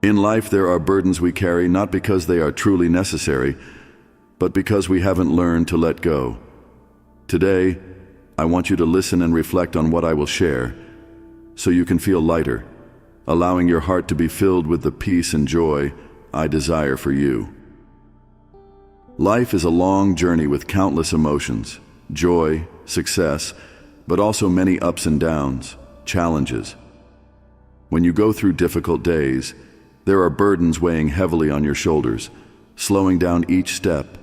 In life, there are burdens we carry not because they are truly necessary, but because we haven't learned to let go. Today, I want you to listen and reflect on what I will share, so you can feel lighter, allowing your heart to be filled with the peace and joy I desire for you. Life is a long journey with countless emotions, joy, success, but also many ups and downs, challenges. When you go through difficult days, there are burdens weighing heavily on your shoulders, slowing down each step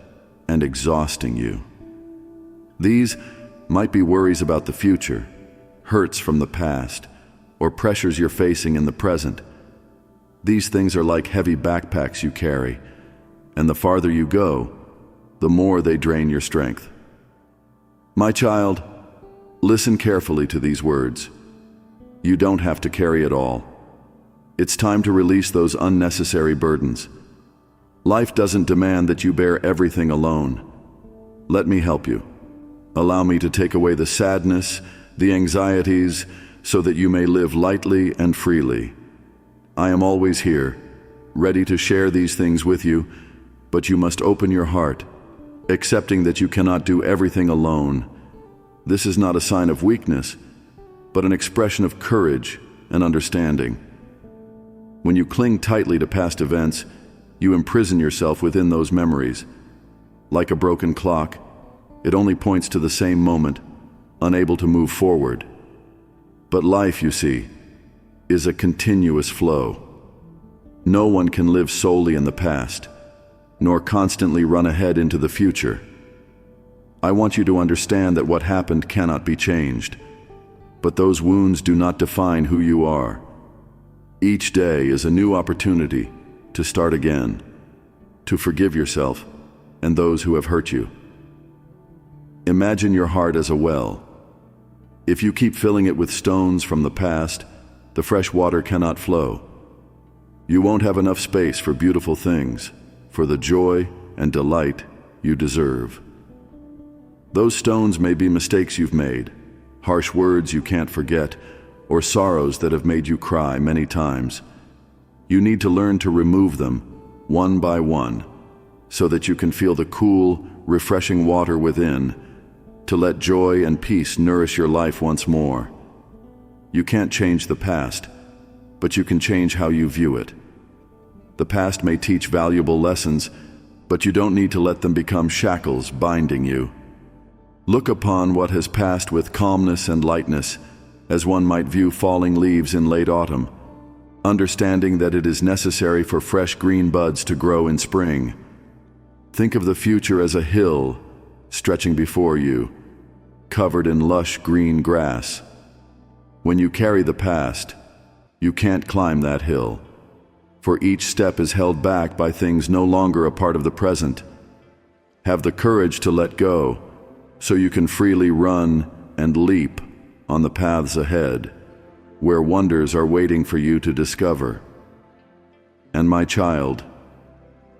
and exhausting you. These might be worries about the future, hurts from the past, or pressures you're facing in the present. These things are like heavy backpacks you carry, and the farther you go, the more they drain your strength. My child, listen carefully to these words. You don't have to carry it all. It's time to release those unnecessary burdens. Life doesn't demand that you bear everything alone. Let me help you. Allow me to take away the sadness, the anxieties, so that you may live lightly and freely. I am always here, ready to share these things with you, but you must open your heart, accepting that you cannot do everything alone. This is not a sign of weakness, but an expression of courage and understanding. When you cling tightly to past events, you imprison yourself within those memories. Like a broken clock, it only points to the same moment, unable to move forward. But life, you see, is a continuous flow. No one can live solely in the past, nor constantly run ahead into the future. I want you to understand that what happened cannot be changed, but those wounds do not define who you are. Each day is a new opportunity to start again, to forgive yourself and those who have hurt you. Imagine your heart as a well. If you keep filling it with stones from the past, the fresh water cannot flow. You won't have enough space for beautiful things, for the joy and delight you deserve. Those stones may be mistakes you've made, harsh words you can't forget, or sorrows that have made you cry many times. You need to learn to remove them one by one, so that you can feel the cool, refreshing water within, to let joy and peace nourish your life once more. You can't change the past, but you can change how you view it. The past may teach valuable lessons, but you don't need to let them become shackles binding you. Look upon what has passed with calmness and lightness, as one might view falling leaves in late autumn, understanding that it is necessary for fresh green buds to grow in spring. Think of the future as a hill stretching before you, covered in lush green grass. When you carry the past, you can't climb that hill, for each step is held back by things no longer a part of the present. Have the courage to let go, so you can freely run and leap on the paths ahead, where wonders are waiting for you to discover. And my child,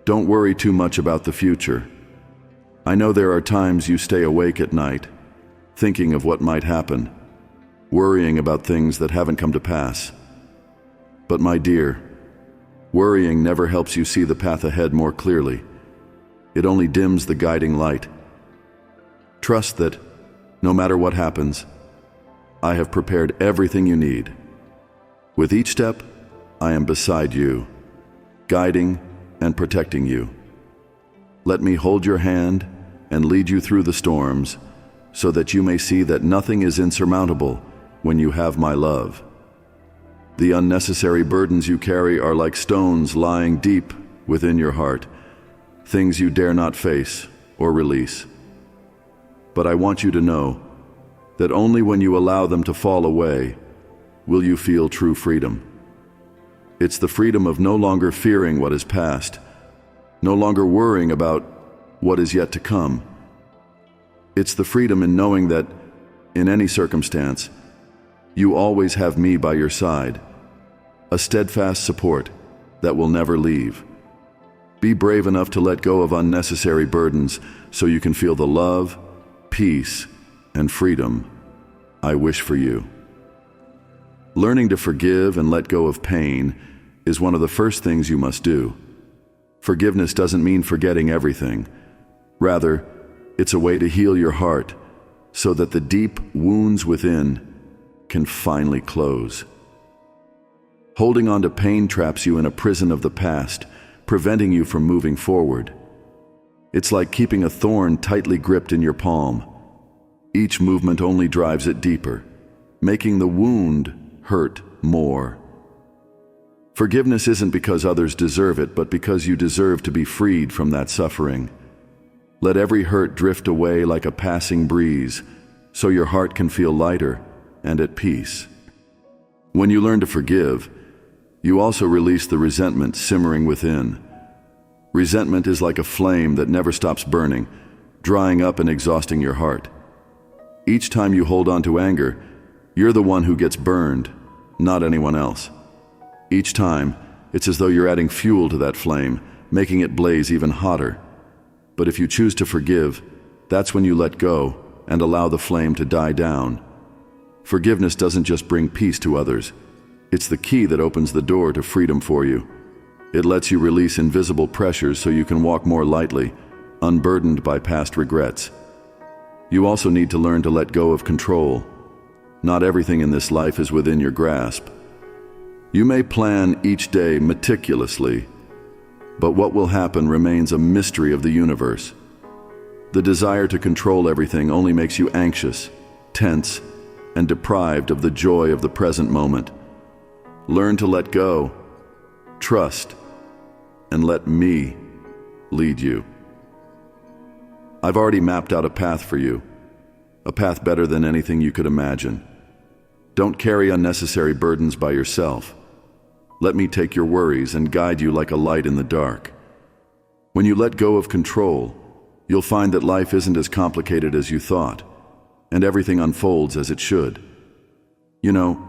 don't worry too much about the future. I know there are times you stay awake at night, thinking of what might happen, worrying about things that haven't come to pass. But my dear, worrying never helps you see the path ahead more clearly. It only dims the guiding light. Trust that, no matter what happens, I have prepared everything you need. With each step, I am beside you, guiding and protecting you. Let me hold your hand and lead you through the storms, so that you may see that nothing is insurmountable when you have my love. The unnecessary burdens you carry are like stones lying deep within your heart, things you dare not face or release. But I want you to know that only when you allow them to fall away will you feel true freedom. It's the freedom of no longer fearing what is past, no longer worrying about what is yet to come. It's the freedom in knowing that, in any circumstance, you always have me by your side, a steadfast support that will never leave. Be brave enough to let go of unnecessary burdens so you can feel the love, peace, and freedom I wish for you. Learning to forgive and let go of pain is one of the first things you must do. Forgiveness doesn't mean forgetting everything. Rather, it's a way to heal your heart so that the deep wounds within can finally close. Holding on to pain traps you in a prison of the past, preventing you from moving forward. It's like keeping a thorn tightly gripped in your palm. Each movement only drives it deeper, making the wound hurt more. Forgiveness isn't because others deserve it, but because you deserve to be freed from that suffering. Let every hurt drift away like a passing breeze, so your heart can feel lighter and at peace. When you learn to forgive, you also release the resentment simmering within. Resentment is like a flame that never stops burning, drying up and exhausting your heart. Each time you hold on to anger, you're the one who gets burned, not anyone else. Each time, it's as though you're adding fuel to that flame, making it blaze even hotter. But if you choose to forgive, that's when you let go and allow the flame to die down. Forgiveness doesn't just bring peace to others. It's the key that opens the door to freedom for you. It lets you release invisible pressures so you can walk more lightly, unburdened by past regrets. You also need to learn to let go of control. Not everything in this life is within your grasp. You may plan each day meticulously, but what will happen remains a mystery of the universe. The desire to control everything only makes you anxious, tense, and deprived of the joy of the present moment. Learn to let go, trust, and let me lead you. I've already mapped out a path for you, a path better than anything you could imagine. Don't carry unnecessary burdens by yourself. Let me take your worries and guide you like a light in the dark. When you let go of control, you'll find that life isn't as complicated as you thought, and everything unfolds as it should. You know,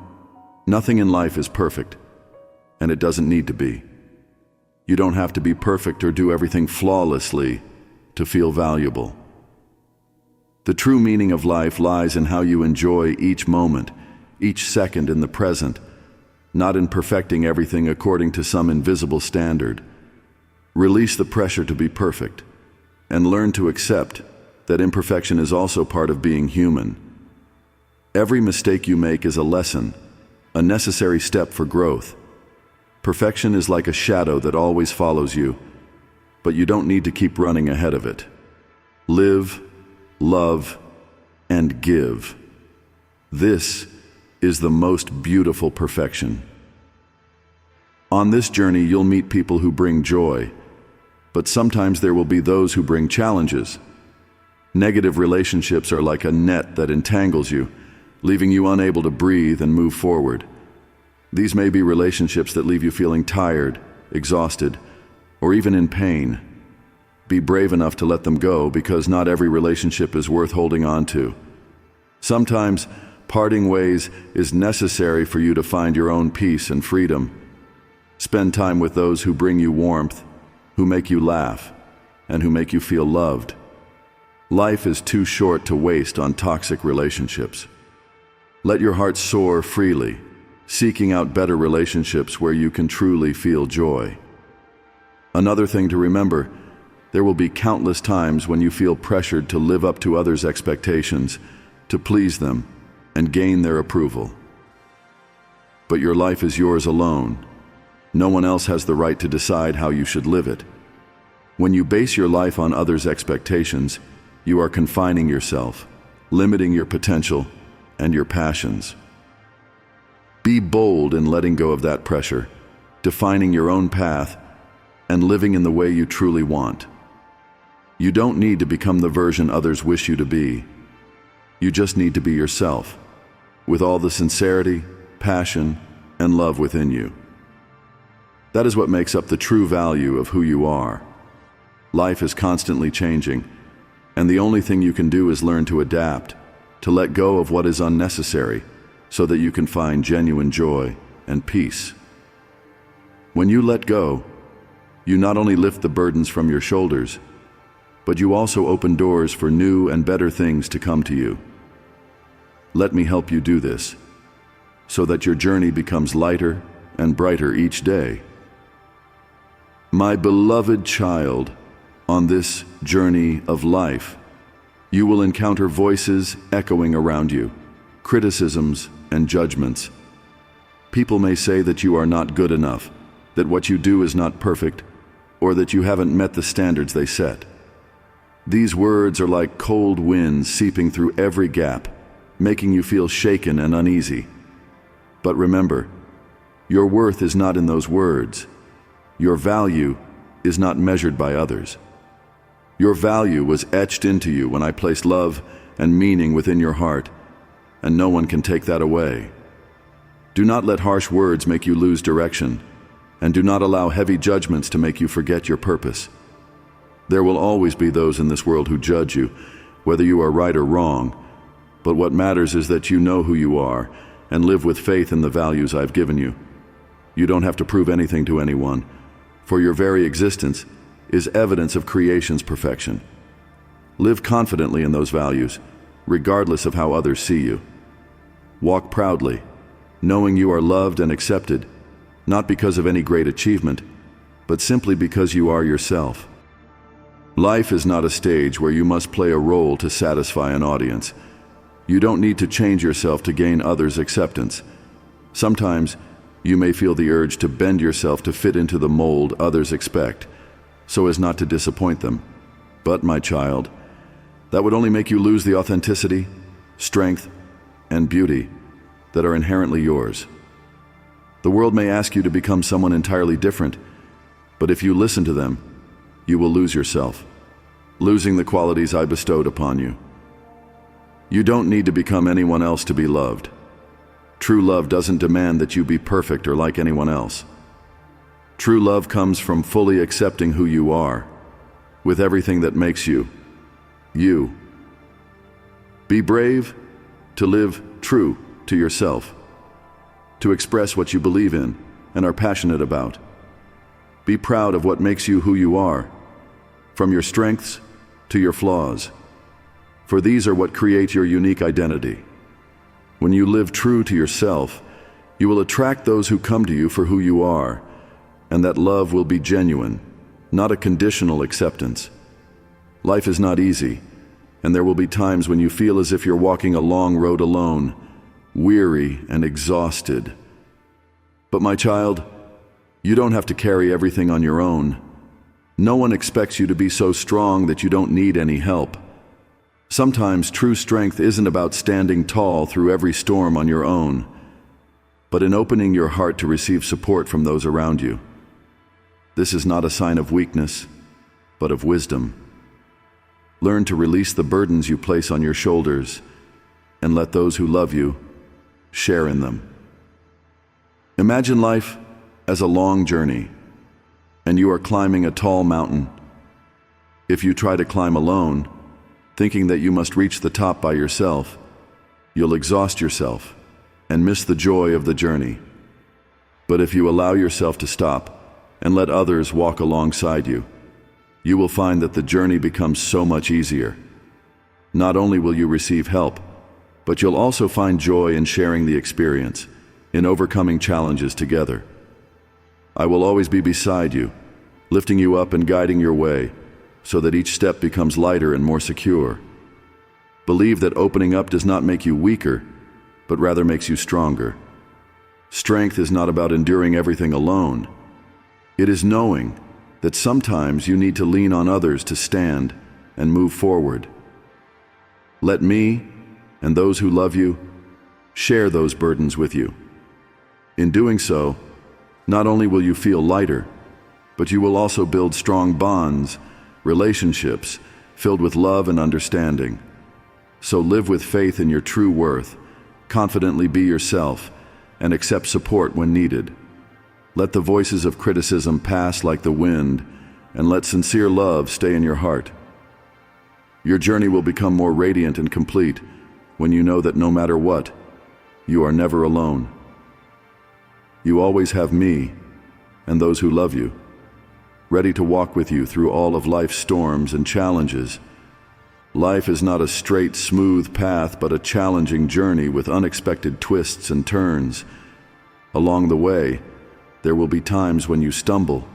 nothing in life is perfect, and it doesn't need to be. You don't have to be perfect or do everything flawlessly to feel valuable. The true meaning of life lies in how you enjoy each moment, each second in the present, not in perfecting everything according to some invisible standard. Release the pressure to be perfect, and learn to accept that imperfection is also part of being human. Every mistake you make is a lesson, a necessary step for growth. Perfection is like a shadow that always follows you, but you don't need to keep running ahead of it. Live, love, and give. This is the most beautiful perfection. On this journey, you'll meet people who bring joy, but sometimes there will be those who bring challenges. Negative relationships are like a net that entangles you, leaving you unable to breathe and move forward. These may be relationships that leave you feeling tired, exhausted, or even in pain. Be brave enough to let them go, because not every relationship is worth holding on to. Sometimes, parting ways is necessary for you to find your own peace and freedom. Spend time with those who bring you warmth, who make you laugh, and who make you feel loved. Life is too short to waste on toxic relationships. Let your heart soar freely, seeking out better relationships where you can truly feel joy. Another thing to remember, there will be countless times when you feel pressured to live up to others' expectations, to please them, and gain their approval. But your life is yours alone. No one else has the right to decide how you should live it. When you base your life on others' expectations, you are confining yourself, limiting your potential and your passions. Be bold in letting go of that pressure, defining your own path, and living in the way you truly want. You don't need to become the version others wish you to be. You just need to be yourself, with all the sincerity, passion, and love within you. That is what makes up the true value of who you are. Life is constantly changing, and the only thing you can do is learn to adapt, to let go of what is unnecessary, so that you can find genuine joy and peace. When you let go, you not only lift the burdens from your shoulders, but you also open doors for new and better things to come to you. Let me help you do this, so that your journey becomes lighter, and brighter each day. My beloved child, on this journey of life, you will encounter voices echoing around you, criticisms and judgments. People may say that you are not good enough, that what you do is not perfect, or that you haven't met the standards they set. These words are like cold winds seeping through every gap, making you feel shaken and uneasy. But remember, your worth is not in those words. Your value is not measured by others. Your value was etched into you when I placed love and meaning within your heart, and no one can take that away. Do not let harsh words make you lose direction, and do not allow heavy judgments to make you forget your purpose. There will always be those in this world who judge you, whether you are right or wrong, but what matters is that you know who you are and live with faith in the values I've given you. You don't have to prove anything to anyone, for your very existence is evidence of creation's perfection. Live confidently in those values, regardless of how others see you. Walk proudly, knowing you are loved and accepted, not because of any great achievement, but simply because you are yourself. Life is not a stage where you must play a role to satisfy an audience. You don't need to change yourself to gain others' acceptance. Sometimes you may feel the urge to bend yourself to fit into the mold others expect, so as not to disappoint them. But, my child, that would only make you lose the authenticity, strength, and beauty that are inherently yours. The world may ask you to become someone entirely different, but if you listen to them, you will lose yourself, losing the qualities I bestowed upon you. You don't need to become anyone else to be loved. True love doesn't demand that you be perfect or like anyone else. True love comes from fully accepting who you are, with everything that makes you, you. Be brave to live true to yourself, to express what you believe in and are passionate about. Be proud of what makes you who you are, from your strengths to your flaws, for these are what create your unique identity. When you live true to yourself, you will attract those who come to you for who you are, and that love will be genuine, not a conditional acceptance. Life is not easy, and there will be times when you feel as if you're walking a long road alone, weary and exhausted. But my child, you don't have to carry everything on your own. No one expects you to be so strong that you don't need any help. Sometimes true strength isn't about standing tall through every storm on your own, but in opening your heart to receive support from those around you. This is not a sign of weakness, but of wisdom. Learn to release the burdens you place on your shoulders and let those who love you share in them. Imagine life as a long journey, and you are climbing a tall mountain. If you try to climb alone, thinking that you must reach the top by yourself, you'll exhaust yourself and miss the joy of the journey. But if you allow yourself to stop and let others walk alongside you, you will find that the journey becomes so much easier. Not only will you receive help, but you'll also find joy in sharing the experience, in overcoming challenges together. I will always be beside you, lifting you up and guiding your way, so that each step becomes lighter and more secure. Believe that opening up does not make you weaker, but rather makes you stronger. Strength is not about enduring everything alone. It is knowing that sometimes you need to lean on others to stand and move forward. Let me and those who love you share those burdens with you. In doing so, not only will you feel lighter, but you will also build strong bonds, relationships filled with love and understanding. So live with faith in your true worth, confidently be yourself, and accept support when needed. Let the voices of criticism pass like the wind, and let sincere love stay in your heart. Your journey will become more radiant and complete when you know that no matter what, you are never alone. You always have me and those who love you, ready to walk with you through all of life's storms and challenges. Life is not a straight, smooth path, but a challenging journey with unexpected twists and turns. Along the way, There will be times when you stumble,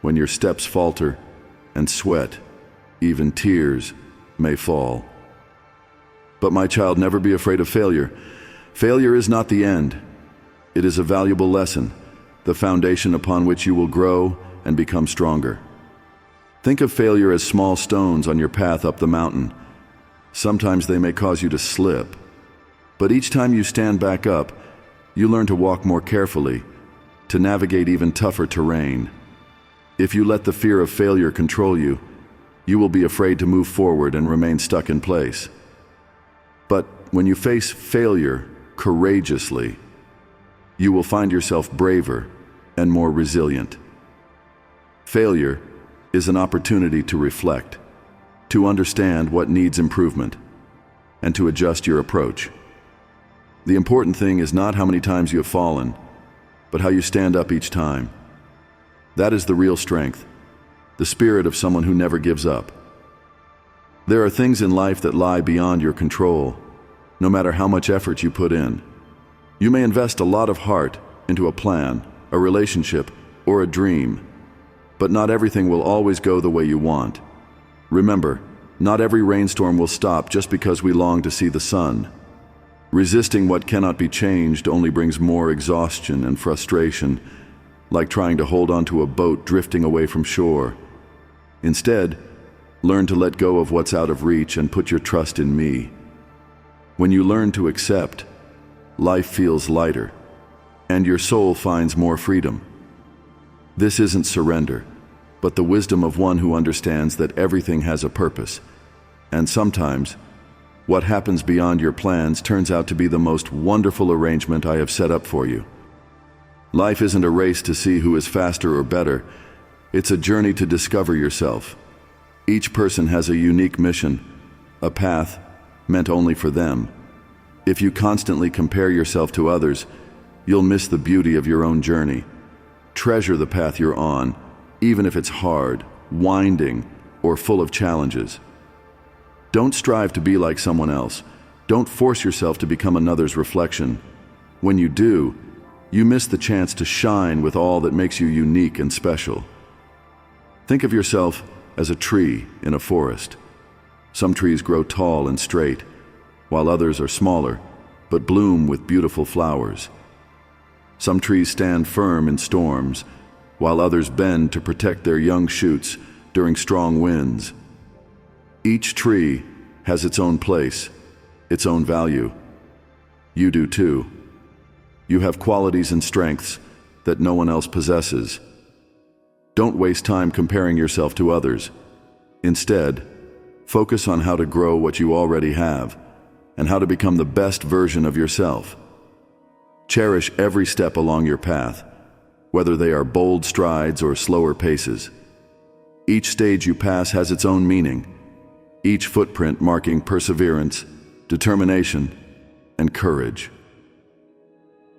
when your steps falter, and sweat, even tears, may fall. But my child, never be afraid of failure. Failure is not the end. It is a valuable lesson, the foundation upon which you will grow and become stronger. Think of failure as small stones on your path up the mountain. Sometimes they may cause you to slip, but each time you stand back up, you learn to walk more carefully, to navigate even tougher terrain. If you let the fear of failure control you, you will be afraid to move forward and remain stuck in place. But when you face failure courageously, you will find yourself braver and more resilient. Failure is an opportunity to reflect, to understand what needs improvement, and to adjust your approach. The important thing is not how many times you have fallen, but how you stand up each time. That is the real strength, the spirit of someone who never gives up. There are things in life that lie beyond your control, no matter how much effort you put in. You may invest a lot of heart into a plan, a relationship, or a dream, but not everything will always go the way you want. Remember, not every rainstorm will stop just because we long to see the sun. Resisting what cannot be changed only brings more exhaustion and frustration, like trying to hold onto a boat drifting away from shore. Instead, learn to let go of what's out of reach and put your trust in me. When you learn to accept, life feels lighter, and your soul finds more freedom. This isn't surrender, but the wisdom of one who understands that everything has a purpose, and sometimes, what happens beyond your plans turns out to be the most wonderful arrangement I have set up for you. Life isn't a race to see who is faster or better. It's a journey to discover yourself. Each person has a unique mission, a path meant only for them. If you constantly compare yourself to others, you'll miss the beauty of your own journey. Treasure the path you're on, even if it's hard, winding, or full of challenges. Don't strive to be like someone else. Don't force yourself to become another's reflection. When you do, you miss the chance to shine with all that makes you unique and special. Think of yourself as a tree in a forest. Some trees grow tall and straight, while others are smaller, but bloom with beautiful flowers. Some trees stand firm in storms, while others bend to protect their young shoots during strong winds. Each tree has its own place, its own value. You do too. You have qualities and strengths that no one else possesses. Don't waste time comparing yourself to others. Instead, focus on how to grow what you already have and how to become the best version of yourself. Cherish every step along your path, whether they are bold strides or slower paces. Each stage you pass has its own meaning, each footprint marking perseverance, determination, and courage.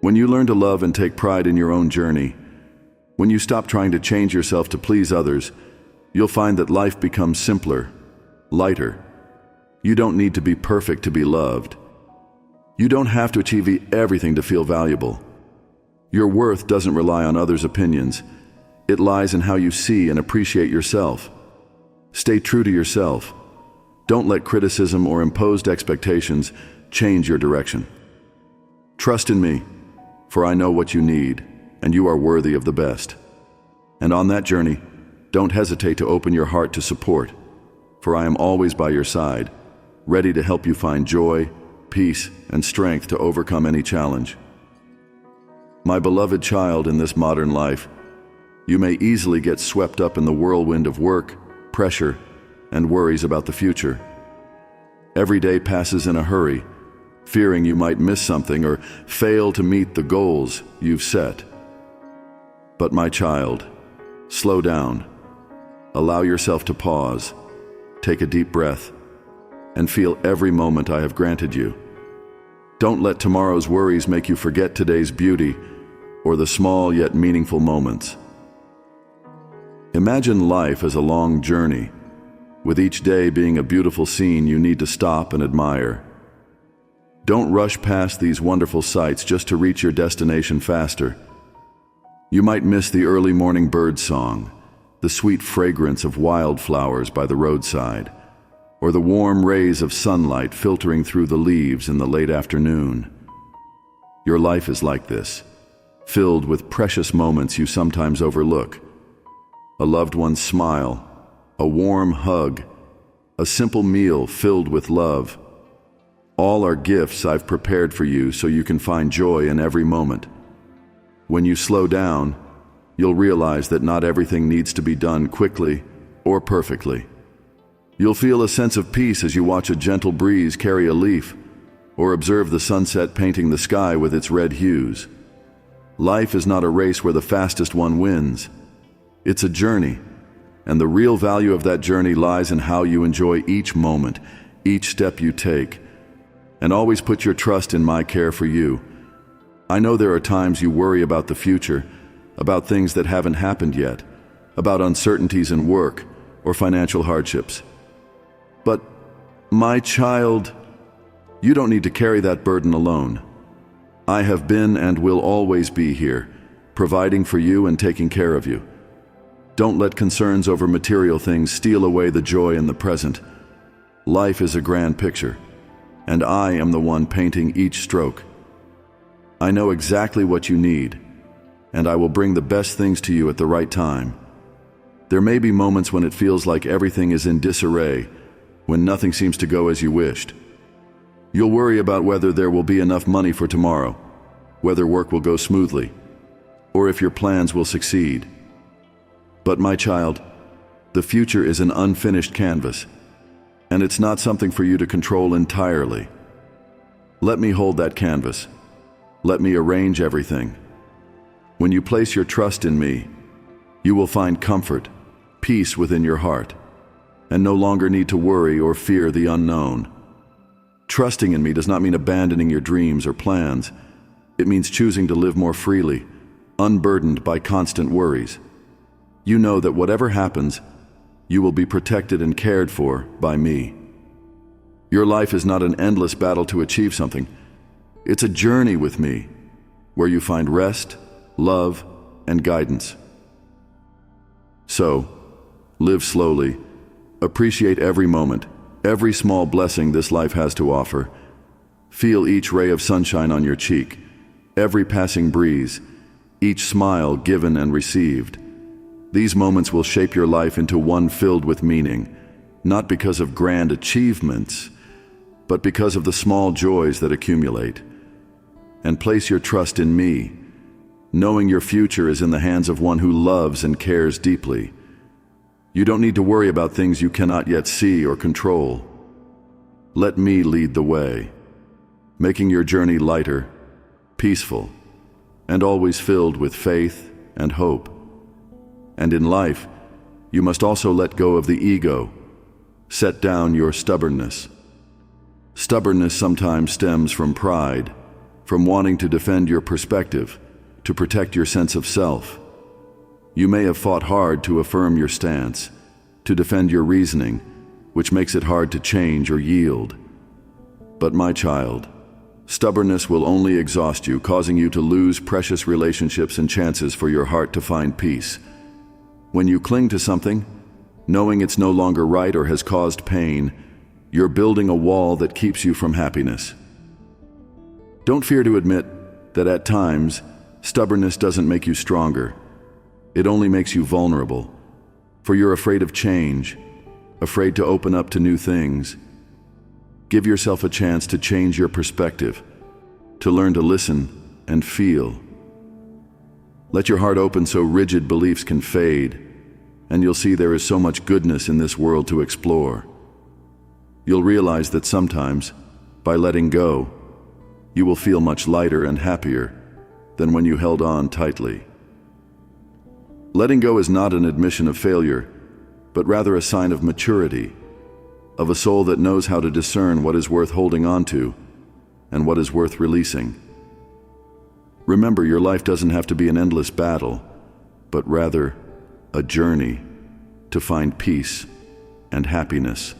When you learn to love and take pride in your own journey, when you stop trying to change yourself to please others, you'll find that life becomes simpler, lighter. You don't need to be perfect to be loved. You don't have to achieve everything to feel valuable. Your worth doesn't rely on others' opinions. It lies in how you see and appreciate yourself. Stay true to yourself. Don't let criticism or imposed expectations change your direction. Trust in me, for I know what you need, and you are worthy of the best. And on that journey, don't hesitate to open your heart to support, for I am always by your side, ready to help you find joy, peace, and strength to overcome any challenge. My beloved child, in this modern life, you may easily get swept up in the whirlwind of work, pressure, and worries about the future. Every day passes in a hurry, fearing you might miss something or fail to meet the goals you've set. But my child, slow down. Allow yourself to pause, take a deep breath, and feel every moment I have granted you. Don't let tomorrow's worries make you forget today's beauty or the small yet meaningful moments. Imagine life as a long journey, with each day being a beautiful scene you need to stop and admire. Don't rush past these wonderful sights just to reach your destination faster. You might miss the early morning bird song, the sweet fragrance of wildflowers by the roadside, or the warm rays of sunlight filtering through the leaves in the late afternoon. Your life is like this, filled with precious moments you sometimes overlook. A loved one's smile, a warm hug, a simple meal filled with love. All are gifts I've prepared for you so you can find joy in every moment. When you slow down, you'll realize that not everything needs to be done quickly or perfectly. You'll feel a sense of peace as you watch a gentle breeze carry a leaf or observe the sunset painting the sky with its red hues. Life is not a race where the fastest one wins. It's a journey, and the real value of that journey lies in how you enjoy each moment, each step you take, and always put your trust in my care for you. I know there are times you worry about the future, about things that haven't happened yet, about uncertainties in work or financial hardships. But, my child, you don't need to carry that burden alone. I have been and will always be here, providing for you and taking care of you. Don't let concerns over material things steal away the joy in the present. Life is a grand picture, and I am the one painting each stroke. I know exactly what you need, and I will bring the best things to you at the right time. There may be moments when it feels like everything is in disarray, when nothing seems to go as you wished. You'll worry about whether there will be enough money for tomorrow, whether work will go smoothly, or if your plans will succeed. But my child, the future is an unfinished canvas, and it's not something for you to control entirely. Let me hold that canvas. Let me arrange everything. When you place your trust in me, you will find comfort, peace within your heart, and no longer need to worry or fear the unknown. Trusting in me does not mean abandoning your dreams or plans. It means choosing to live more freely, unburdened by constant worries. You know that whatever happens, you will be protected and cared for by me. Your life is not an endless battle to achieve something. It's a journey with me, where you find rest, love, and guidance. So, live slowly, appreciate every moment, every small blessing this life has to offer. Feel each ray of sunshine on your cheek, every passing breeze, each smile given and received. These moments will shape your life into one filled with meaning, not because of grand achievements, but because of the small joys that accumulate. And place your trust in me, knowing your future is in the hands of one who loves and cares deeply. You don't need to worry about things you cannot yet see or control. Let me lead the way, making your journey lighter, peaceful, and always filled with faith and hope. And in life, you must also let go of the ego. Set down your stubbornness. Stubbornness sometimes stems from pride, from wanting to defend your perspective, to protect your sense of self. You may have fought hard to affirm your stance, to defend your reasoning, which makes it hard to change or yield. But my child, stubbornness will only exhaust you, causing you to lose precious relationships and chances for your heart to find peace. When you cling to something, knowing it's no longer right or has caused pain, you're building a wall that keeps you from happiness. Don't fear to admit that at times, stubbornness doesn't make you stronger. It only makes you vulnerable, for you're afraid of change, afraid to open up to new things. Give yourself a chance to change your perspective, to learn to listen and feel. Let your heart open so rigid beliefs can fade, and you'll see there is so much goodness in this world to explore. You'll realize that sometimes, by letting go, you will feel much lighter and happier than when you held on tightly. Letting go is not an admission of failure, but rather a sign of maturity, of a soul that knows how to discern what is worth holding on to and what is worth releasing. Remember, your life doesn't have to be an endless battle, but rather a journey to find peace and happiness.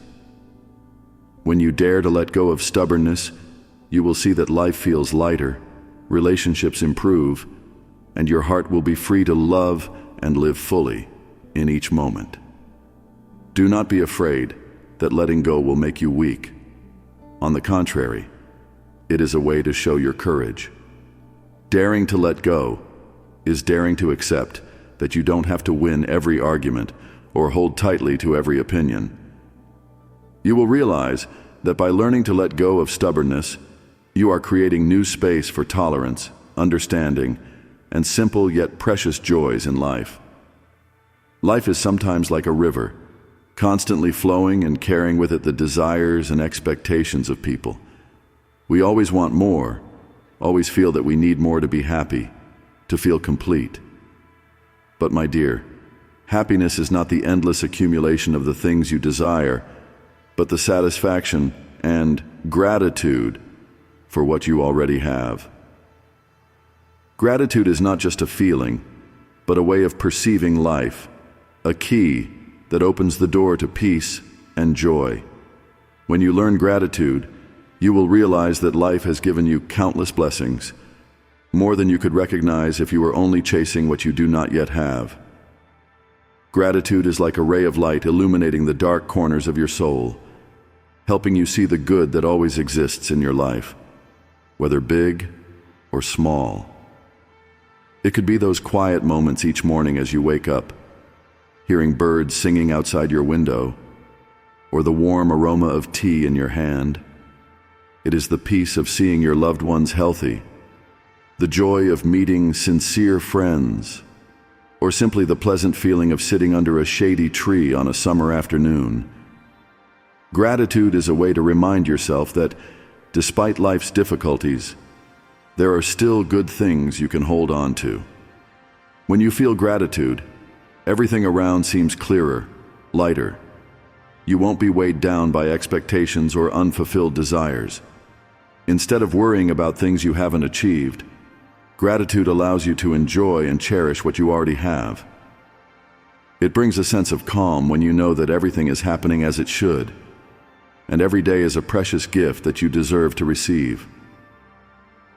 When you dare to let go of stubbornness, you will see that life feels lighter, relationships improve, and your heart will be free to love and live fully in each moment. Do not be afraid that letting go will make you weak. On the contrary, it is a way to show your courage. Daring to let go is daring to accept that you don't have to win every argument or hold tightly to every opinion. You will realize that by learning to let go of stubbornness, you are creating new space for tolerance, understanding, and simple yet precious joys in life. Life is sometimes like a river, constantly flowing and carrying with it the desires and expectations of people. We always want more, always feel that we need more to be happy, to feel complete. But my dear, happiness is not the endless accumulation of the things you desire, but the satisfaction and gratitude for what you already have. Gratitude is not just a feeling, but a way of perceiving life, a key that opens the door to peace and joy. When you learn gratitude, you will realize that life has given you countless blessings, more than you could recognize if you were only chasing what you do not yet have. Gratitude is like a ray of light illuminating the dark corners of your soul, helping you see the good that always exists in your life, whether big or small. It could be those quiet moments each morning as you wake up, hearing birds singing outside your window, or the warm aroma of tea in your hand. It is the peace of seeing your loved ones healthy, the joy of meeting sincere friends, or simply the pleasant feeling of sitting under a shady tree on a summer afternoon. Gratitude is a way to remind yourself that, despite life's difficulties, there are still good things you can hold on to. When you feel gratitude, everything around seems clearer, lighter. You won't be weighed down by expectations or unfulfilled desires. Instead of worrying about things you haven't achieved, gratitude allows you to enjoy and cherish what you already have. It brings a sense of calm when you know that everything is happening as it should, and every day is a precious gift that you deserve to receive.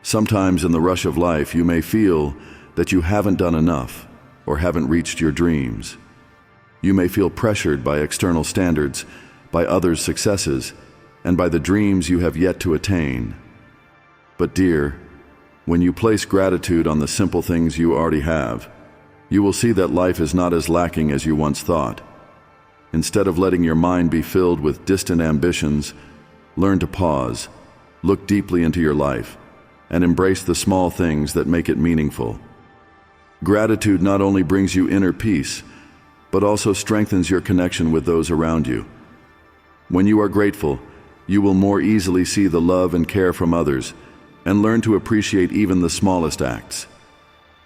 Sometimes in the rush of life, you may feel that you haven't done enough or haven't reached your dreams. You may feel pressured by external standards, by others' successes, and by the dreams you have yet to attain. But dear, when you place gratitude on the simple things you already have, you will see that life is not as lacking as you once thought. Instead of letting your mind be filled with distant ambitions, learn to pause, look deeply into your life, and embrace the small things that make it meaningful. Gratitude not only brings you inner peace, but also strengthens your connection with those around you. When you are grateful, you will more easily see the love and care from others, and learn to appreciate even the smallest acts.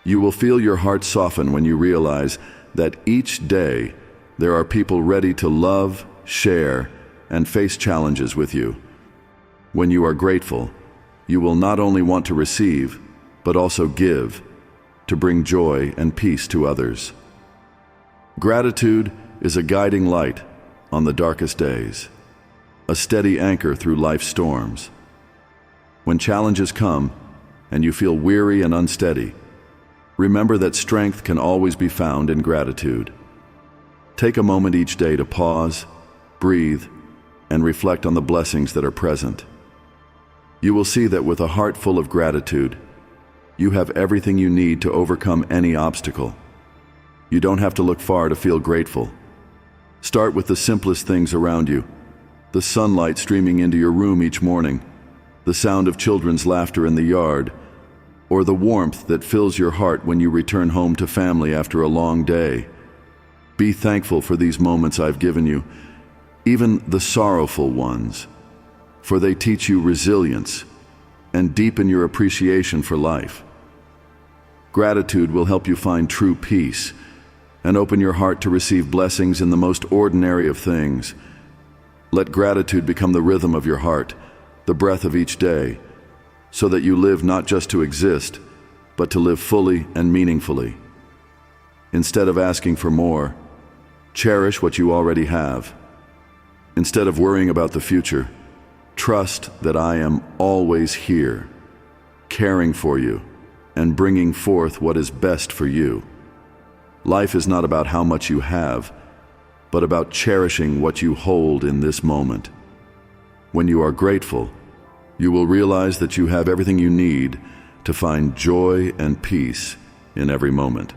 You will feel your heart soften when you realize that each day there are people ready to love, share, and face challenges with you. When you are grateful, you will not only want to receive, but also give, to bring joy and peace to others. Gratitude is a guiding light on the darkest days, a steady anchor through life's storms. When challenges come and you feel weary and unsteady, remember that strength can always be found in gratitude. Take a moment each day to pause, breathe, and reflect on the blessings that are present. You will see that with a heart full of gratitude, you have everything you need to overcome any obstacle. You don't have to look far to feel grateful. Start with the simplest things around you: the sunlight streaming into your room each morning, the sound of children's laughter in the yard, or the warmth that fills your heart when you return home to family after a long day. Be thankful for these moments I've given you, even the sorrowful ones, for they teach you resilience and deepen your appreciation for life. Gratitude will help you find true peace and open your heart to receive blessings in the most ordinary of things. Let gratitude become the rhythm of your heart, the breath of each day, so that you live not just to exist, but to live fully and meaningfully. Instead of asking for more, cherish what you already have. Instead of worrying about the future, trust that I am always here, caring for you and bringing forth what is best for you. Life is not about how much you have, but about cherishing what you hold in this moment. When you are grateful, you will realize that you have everything you need to find joy and peace in every moment.